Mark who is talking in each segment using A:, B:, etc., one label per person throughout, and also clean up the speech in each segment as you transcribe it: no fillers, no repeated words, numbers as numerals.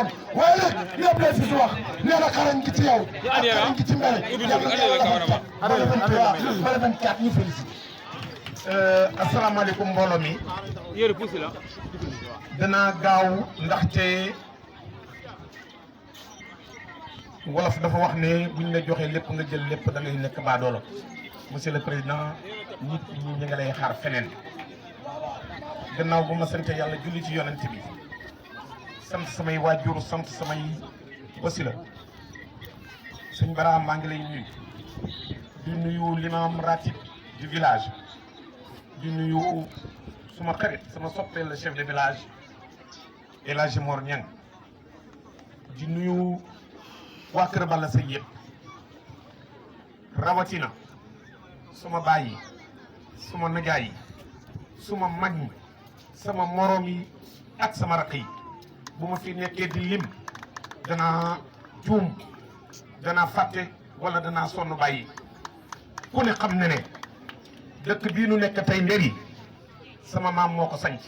A: moom waaye nag lépp lay fi wax nee na xarañ gi ci yow ak xarañ gi ci mbéy bala 24 ñu félicité. asalaamaaleykum mbooloo mi. danaa gaaw ndaxte wolof dafa wax ne buñ la joxee lépp nga jël lépp da ngay nekk baadoolo. monsieur le président nit ñi ñu ngi lay xaar feneen gannaaw bu ma sant yàlla julli ci yonent bi sant samay waajur sant samay wasila sëñ Bara maa ngi lay nuyu di nuyu l'imam ratib du village di nuyu suma xarit sama soppeel le chef de village El Hadji Mor Niang di nuyu waa Kër Balla Seye yëpp rawatina suma baay yi suma najaay yi suma mag ñi sama morom yi ak sama rakk yi bu ma fi nekkee di lim danaa juum danaa fàtte wala danaa sonn bàyyi ku ne xam ne ne dëkk bii nu nekk tey Nderi sama maam moo ko sanc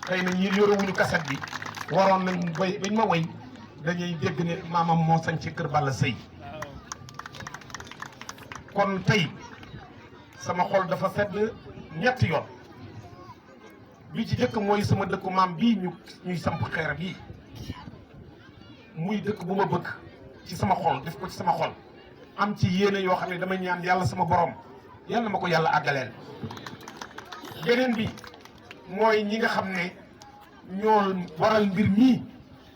A: xëy na ñi yorewuñu kaset bi waroon nañ bay bañ ma woy dañuy dégg ne maamam moo sanc Kër Balla Seye kon tey sama xol dafa sedd ñetti yoon bi ci jëkk mooy sama dëkku maam bii ñuy samp xeer bii muy dëkk bu ma bëgg ci sama xol def ko ci sama xol am ci yéene yoo xam ne damay ñaan yàlla sama borom yàlla ma ko yàlla àggaleel. beneen bi mooy ñi nga xam ne ñoo waral mbir mii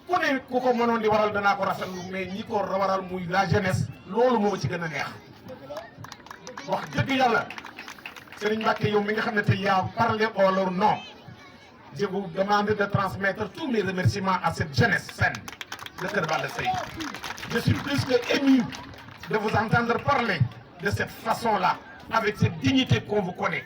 A: ku ne ku ko mënoon di waral danaa ko rafetlu mais ñi ko waral muy la jeunesse loolu moo ci gën a neex wax dëgg yàlla Serigne Mbacké yow mi nga xam ne tey yaa parlé au leur nom je vous demande de transmettre tous mes remerciements à cette jeunesse saine de Kër Balla Seye. Je suis plus que ému de vous entendre parler de cette façon-là avec cette dignité qu'on vous connaît.